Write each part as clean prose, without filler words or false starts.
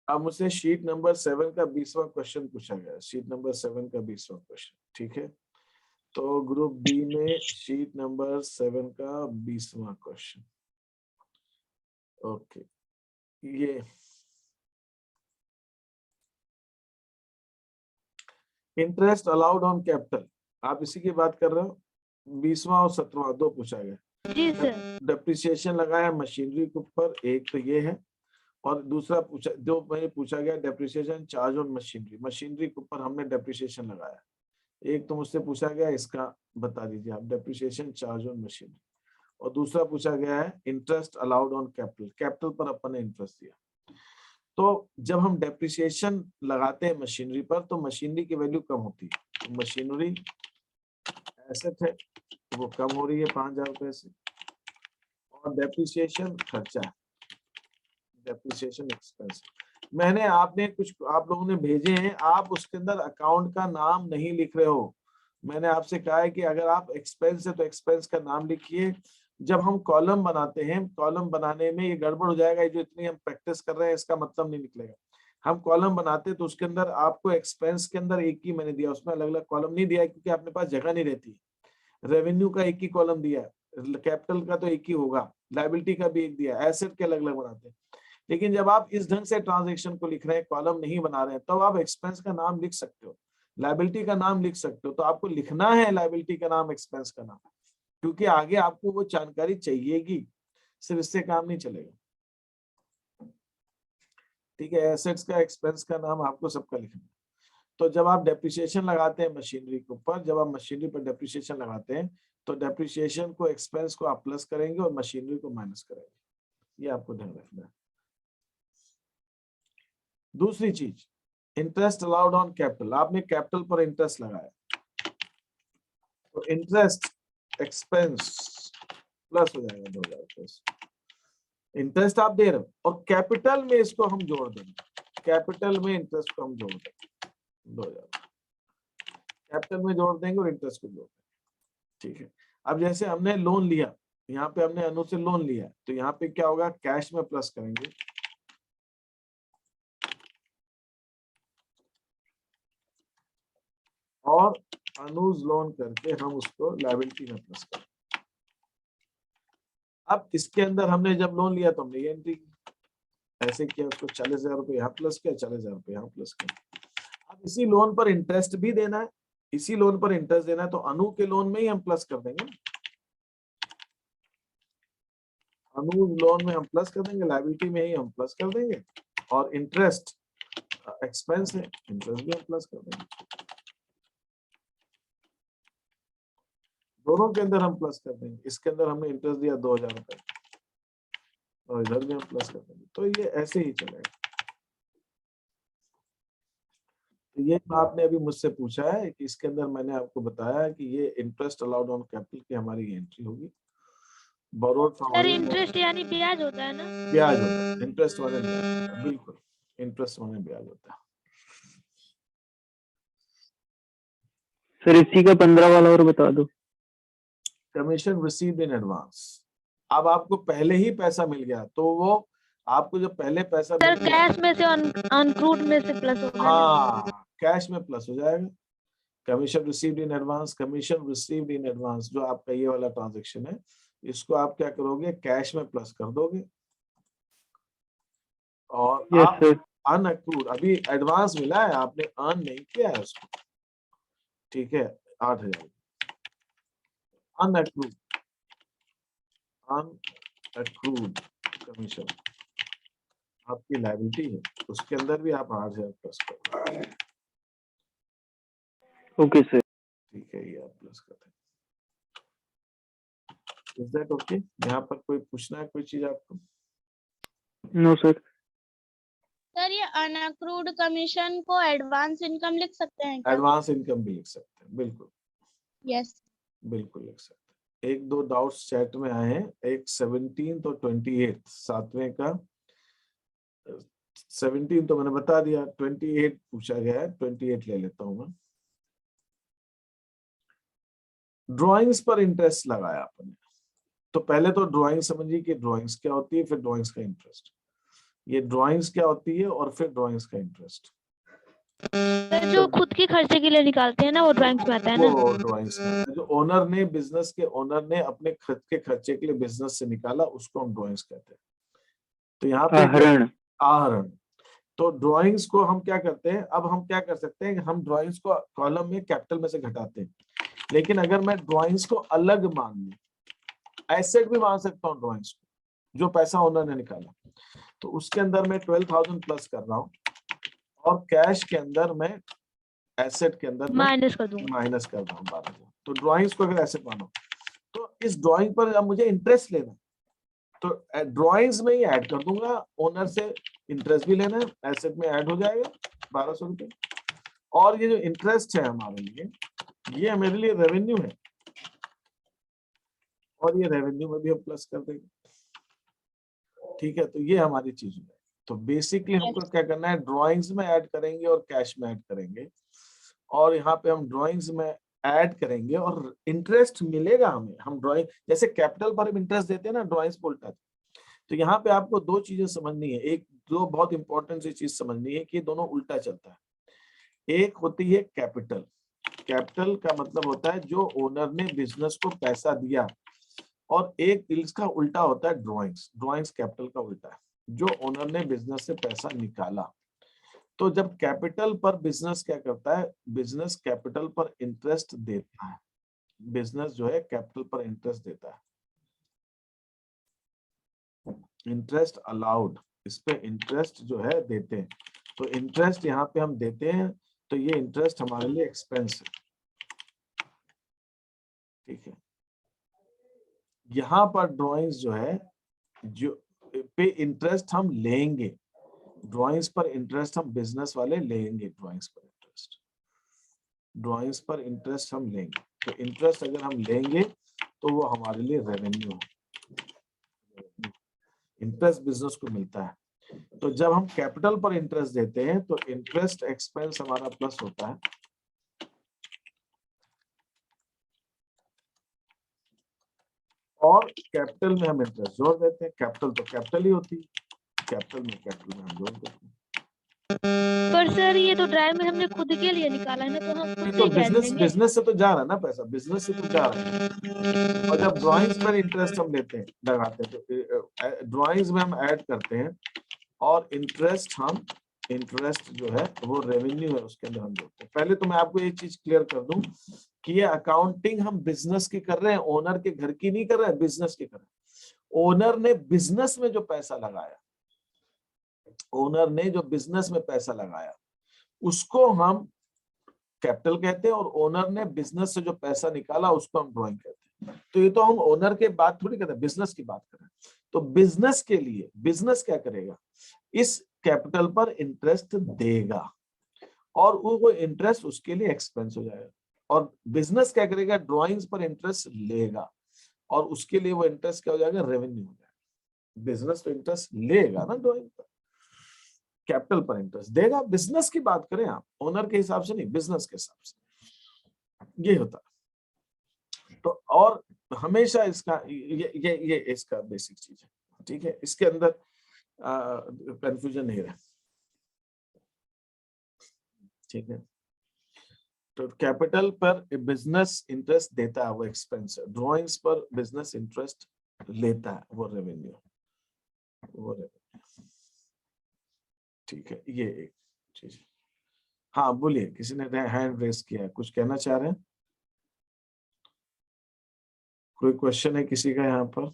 अब मुझसे sheet number 7 का 20वां क्वेश्चन पूछा गया, शीट नंबर 7 का 20वां क्वेश्चन, ठीक है। तो ग्रुप बी में शीट नंबर 7 का 20वां क्वेश्चन, ओके। ये इंटरेस्ट अलाउड ऑन कैपिटल, आप इसी की बात कर रहे हो। 20वां और 17वां दो पूछा गया। जी सर। डेप्रिसिएशन लगाया मशीनरी के ऊपर, एक तो ये है, और दूसरा पूछा जो मैंने पूछा गया depreciation charge on machinery, machinery के ऊपर हमने डेप्रिसिएशन लगाया। एक तो मुझसे पूछा गया इसका बता दीजिए आप, डेप्रिसिएशन चार्ज ऑन मशीनरी, और दूसरा पूछा गया है interest allowed on capital, capital पर अपन ने इंटरेस्ट दिया। तो जब हम डेप्रिसिएशन लगाते हैं मशीनरी पर तो मशीनरी की वैल्यू कम होती है, तो मशीनरी एसेट है तो वो कम हो रही है 5,000 रुपए से, और डेप्रिसिएशन खर्चा है, डेप्रिसिएशन एक्सपेंस। मैंने आपने कुछ आप लोगों ने भेजे हैं, आप उसके अंदर अकाउंट का नाम नहीं लिख रहे हो। मैंने आपसे कहा है कि अगर आप एक्सपेंस है तो एक्सपेंस का नाम लिखिए। जब हम कॉलम बनाते हैं, कॉलम बनाने में ये गड़बड़ हो जाएगा, जो इतनी हम प्रैक्टिस कर रहे हैं इसका मतलब नहीं निकलेगा। हम कॉलम बनाते हैं तो उसके अंदर आपको एक्सपेंस के अंदर एक ही मैंने दिया, उसमें अलग अलग कॉलम नहीं दिया है क्योंकि अपने पास जगह नहीं रहती। रेवेन्यू का एक ही कॉलम दिया है, कैपिटल का तो एक ही होगा, लायबिलिटी का भी एक दिया, एसेट के अलग अलग बनाते हैं। लेकिन जब आप इस ढंग से ट्रांजैक्शन को लिख रहे हैं, कॉलम नहीं बना रहे हैं, तब आप एक्सपेंस का नाम लिख सकते हो, लायबिलिटी का नाम लिख सकते हो। तो आपको लिखना है लायबिलिटी का नाम, एक्सपेंस का नाम, क्योंकि आगे आपको वो जानकारी चाहिएगी, सिर्फ इससे काम नहीं चलेगा। ठीक है, एसेट्स का एक्सपेंस का नाम आपको सबका लिखना है। तो जब आप डेप्रिसिएशन लगाते हैं मशीनरी के ऊपर, जब आप मशीनरी पर डेप्रिसिएशन लगाते हैं तो डेप्रिसिएशन को एक्सपेंस को आप प्लस करेंगे और मशीनरी को माइनस करेंगे, ये आपको ध्यान रखना है। दूसरी चीज, इंटरेस्ट अलाउड ऑन कैपिटल, आपने कैपिटल पर इंटरेस्ट लगाया तो इंटरेस्ट एक्सपेंस प्लस हो जाएगा 2,000 प्लस, इंटरेस्ट आप दे रहे हो और कैपिटल में इसको हम जोड़ देंगे, कैपिटल में इंटरेस्ट को हम जोड़ देंगे 2,000, कैपिटल में जोड़ देंगे और इंटरेस्ट को जोड़ देंगे। ठीक है, अब जैसे हमने लोन लिया, यहाँ पे हमने अनु से लोन लिया, तो यहाँ पे क्या होगा, कैश में प्लस करेंगे, और अनुज लोन करके हम उसको लायबिलिटी में प्लस करेंगे। अब इसके अंदर हमने जब लोन लिया तो हमने ये एंट्री की, ऐसे किया, उसको 40,000 रुपये यहाँ प्लस किया, 40,000 रुपये यहाँ प्लस किया। अब इसी लोन पर इंटरेस्ट भी देना है, इसी लोन पर इंटरेस्ट देना है, तो अनु के लोन में ही हम प्लस कर देंगे, अनु लोन में हम प्लस कर देंगे, लायबिलिटी में ही हम प्लस कर देंगे, और इंटरेस्ट एक्सपेंस है, इंटरेस्ट भी हम प्लस कर देंगे, दोनों के अंदर हम प्लस कर देंगे। इसके अंदर हमने इंटरेस्ट दिया 2,000 रुपए और इधर भी हम प्लस कर देंगे, तो ये ऐसे ही चलेगा। तो ये आपने अभी मुझसे पूछा है कि इसके अंदर मैंने आपको बताया कि ये इंटरेस्ट अलाउड ऑन कैपिटल की हमारी एंट्री होगी। बोरोड सर इंटरेस्ट यानी ब्याज होता है ना? ब्याज होता है, इंटरेस्ट माने ब्याज, बिल्कुल इंटरेस्ट माने ब्याज होता है। सर इसी का 15 वाला और बता दो। कमीशन रिसीव्ड इन एडवांस, अब आपको पहले ही पैसा मिल गया तो वो आपको जो पहले पैसा सर मिल गया, कैश में से अनक्रूड में से प्लस होगा। हाँ कैश में प्लस हो जाएगा। Commission received in advance, commission received in advance जो आपका ये वाला ट्रांजैक्शन है, इसको आप क्या करोगे, कैश में प्लस कर दोगे, और आप अनअक्रूड, अभी एडवांस मिला है, आपने अर्न नहीं किया है उसको, ठीक है, 8,000 अनअक्रूड, अनअक्रूड कमीशन आपकी लायबिलिटी है, उसके अंदर भी आप 8,000 प्लस करो। ओके सर, ठीक है, ये आप प्लस कर दें। Is that okay? यहाँ पर कोई पूछना है कोई चीज आपको? No sir. सर ये अनअक्रूड कमीशन को एडवांस इनकम लिख सकते हैं क्या? एडवांस इनकम भी लिख सकते हैं, बिल्कुल यस। बिल्कुल लिख सकते हैं। एक दो डाउट्स चैट में आए हैं, एक 17 और 28, 7वें का 17 तो मैंने बता दिया, 28 पूछा गया है, 28 ले लेता हूं मैं। ड्राइंग्स पर इंटरेस्ट लगाया आपने, तो पहले तो ड्राइंग समझिए कि ड्राइंग्स क्या होती है, फिर ड्राइंग्स का इंटरेस्ट। ये ड्राइंग्स क्या होती है और फिर ड्राइंग्स का इंटरेस्ट, सर जो खुद के खर्चे के लिए निकालते हैं ना, वो ड्राइंग्स में आता है ना। वो ड्राइंग्स में जो ओनर ने, बिजनेस के ओनर ने अपने खुद के खर्चे के लिए बिजनेस से निकाला, उसको हम ड्राइंग्स कहते हैं। तो यहाँ पे आहरण। आहरण। तो ड्राइंग्स को हम क्या करते हैं, अब हम क्या कर सकते हैं कि हम ड्राइंग्स को कॉलम में कैपिटल में से घटाते हैं, लेकिन अगर मैं ड्राइंग्स को अलग मान लूं, एसेट भी मान सकता हूँ ड्राइंग्स को, जो पैसा ओनर ने निकाला, तो उसके अंदर मैं 12,000 प्लस कर रहा हूँ, और कैश के अंदर मैं एसेट के अंदर माइनस कर दूंगा। माइनस कर रहा हूँ 12,000। तो ड्राइंग्स को अगर एसेट मानो, तो इस ड्राइंग पर अब मुझे इंटरेस्ट लेना है, तो ड्राइंग्स में ही ऐड कर दूंगा, ओनर से इंटरेस्ट भी लेना है, एसेट में ऐड हो जाएगा 1,200 रुपये। और ये जो इंटरेस्ट है हमारे लिए, ये मेरे लिए रेवेन्यू है, और ये रेवेन्यू में भी हम प्लस कर देंगे। ठीक है, तो ये हमारी चीज है। तो बेसिकली हमको क्या करना है, ड्राइंग्स में ऐड करेंगे और कैश में ऐड करेंगे, और यहाँ पे हम ड्राइंग्स में ऐड करेंगे और इंटरेस्ट मिलेगा हमें। हम ड्राइंग जैसे कैपिटल पर हम इंटरेस्ट देते हैं ना, ड्राइंग्स पर उल्टा। तो यहाँ पे आपको दो चीजें समझनी है, एक दो बहुत इंपॉर्टेंट सी चीज समझनी है कि दोनों उल्टा चलता है। एक होती है कैपिटल। कैपिटल का मतलब होता है जो ओनर ने बिजनेस को पैसा दिया, और एक इसका उल्टा होता है ड्राइंग्स। ड्राइंग्स कैपिटल का उल्टा है, जो ओनर ने बिजनेस से पैसा निकाला। तो जब कैपिटल पर बिजनेस क्या करता है, बिजनेस कैपिटल पर इंटरेस्ट देता है। बिजनेस जो है कैपिटल पर इंटरेस्ट देता है, इंटरेस्ट अलाउड, इस पे इंटरेस्ट जो है देते हैं। तो इंटरेस्ट यहाँ पे हम देते हैं, तो ये इंटरेस्ट हमारे लिए एक्सपेंस है। ठीक है, यहाँ पर ड्राइंग्स जो है, जो पे इंटरेस्ट हम लेंगे, ड्राइंग्स पर इंटरेस्ट हम बिजनेस वाले लेंगे, ड्राइंग्स पर इंटरेस्ट, ड्राइंग्स पर इंटरेस्ट हम लेंगे। तो इंटरेस्ट अगर हम लेंगे तो वो हमारे लिए रेवेन्यू है, इंटरेस्ट बिजनेस को मिलता है। तो जब हम कैपिटल पर इंटरेस्ट देते हैं तो इंटरेस्ट एक्सपेंस हमारा प्लस होता है, और कैपिटल में हम इंटरेस्ट जोड़ देते हैं। कैपिटल तो कैपिटल ही होती है, कैपिटल में हम जोड़ देते हैं। पर सर ये तो ड्राइव में हमने खुद के लिए निकाला है ना, तो हम खुद तो से ही ऐड लेंगे। बिजनेस से तो जा रहा है ना पैसा, बिजनेस से तो जा रहा है। और जब ड्राइंग्स पर इंटरेस्ट हम लेते हैं, लगाते हैं, तो ड्राइंग्स में हम ऐड करते हैं, और इंटरेस्ट जो है वो रेवेन्यू है, उसके अंदर हम जोड़ते हैं। पहले तो मैं आपको एक चीज क्लियर कर दूं कि ये अकाउंटिंग हम बिजनेस की कर रहे हैं, ओनर के घर की नहीं कर रहे हैं, बिजनेस की कर रहे हैं। ओनर ने बिजनेस में जो पैसा लगाया, ओनर ने जो बिजनेस में पैसा लगाया, उसको हम कैपिटल कहते हैं, और ओनर ने बिजनेस से जो पैसा निकाला उसको हम ड्राइंग कहते हैं। तो ये तो हम ओनर के बात थोड़ी करते हैं, बिजनेस की बात कर रहे हैं। तो बिजनेस के लिए बिजनेस क्या करेगा, इस कैपिटल पर इंटरेस्ट देगा, और वो इंटरेस्ट उसके लिए एक्सपेंस हो जाएगा। और बिजनेस क्या करेगा, ड्राइंग्स पर इंटरेस्ट लेगा, और उसके लिए वो इंटरेस्ट क्या हो जाएगा, रेवेन्यू हो जाएगा। बिजनेस तो इंटरेस्ट लेगा ना ड्राइंग पर, कैपिटल पर इंटरेस्ट देगा। बिजनेस की बात करें आप, ओनर के हिसाब से नहीं, बिजनेस के हिसाब से ये होता है। तो और हमेशा इसका ये इसका बेसिक चीज है। ठीक है, इसके अंदर कंफ्यूजन नहीं रहे। ठीक है, तो कैपिटल पर बिजनेस इंटरेस्ट देता है, वो एक्सपेंस है। ड्राइंग्स पर बिजनेस इंटरेस्ट लेता है, वो रेवेन्यू, वो रेवेन्यू। ठीक है, ये एक चीज। हाँ बोलिए, किसी ने हैंड रेस किया है, कुछ कहना चाह रहे हैं? कोई क्वेश्चन है किसी का यहाँ पर?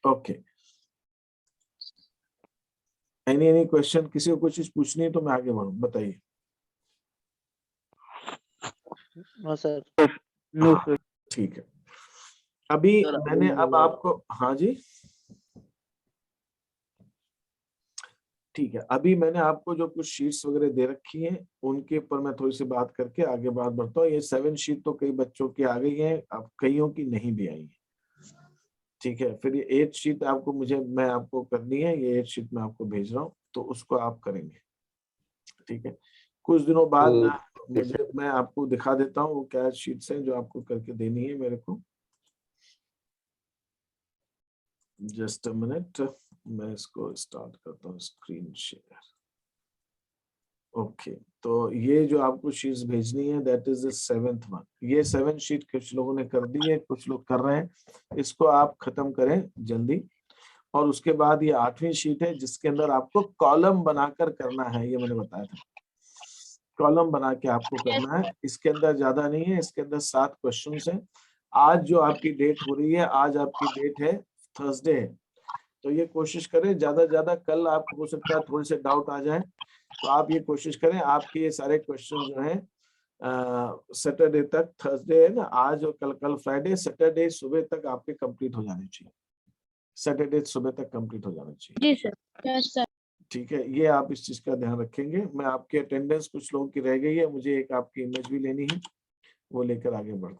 Okay, any question? किसी को कुछ चीज पूछनी है तो मैं आगे बढ़ूं, बताइए। No sir. No sir. ठीक है, अभी मैंने अब आपको, हाँ जी ठीक है, अभी मैंने आपको जो कुछ शीट्स वगैरह दे रखी हैं, उनके ऊपर मैं थोड़ी सी बात करके आगे बात बढ़ता हूँ। ये 7 शीट तो कई बच्चों की आ गई है, अब कईयों की नहीं भी आई है। ठीक है, फिर ये 8 शीट आपको मैं आपको करनी है, ये 8 शीट मैं आपको भेज रहा हूँ, तो उसको आप करेंगे। ठीक है, कुछ दिनों बाद मैं आपको दिखा देता हूँ वो क्या शीट्स हैं जो आपको करके देनी है मेरे को। जस्ट अ मिनट, मैं इसको स्टार्ट करता हूँ स्क्रीन शेयर। ओके, तो ये जो आपको शीट्स भेजनी है that is the 7th one. ये 7 शीट कुछ लोगों ने कर दी है, कुछ लोग कर रहे हैं, इसको आप खत्म करें जल्दी। और उसके बाद ये 8वीं शीट है जिसके अंदर आपको कॉलम बनाकर करना है, ये मैंने बताया था, कॉलम बना के आपको करना है। इसके अंदर ज्यादा नहीं है, इसके अंदर 7 क्वेश्चंस हैं। आज जो आपकी डेट हो रही है, आज आपकी डेट है थर्सडे है, तो ये कोशिश करें ज्यादा से ज्यादा। कल आपको हो सकता है थोड़े से डाउट आ जाए, तो आप ये कोशिश करें आपके ये सारे क्वेश्चन जो हैं सैटरडे तक, थर्सडे है ना आज, और कल फ्राइडे, सैटरडे सुबह तक आपके कंप्लीट हो जाने चाहिए, सैटरडे सुबह तक कंप्लीट हो जाना चाहिए। जी सर। Yes sir. ठीक है, ये आप इस चीज का ध्यान रखेंगे। मैं आपकी अटेंडेंस कुछ लोगों की रह गई है, मुझे एक आपकी इमेज भी लेनी है, वो लेकर आगे बढ़ते हैं।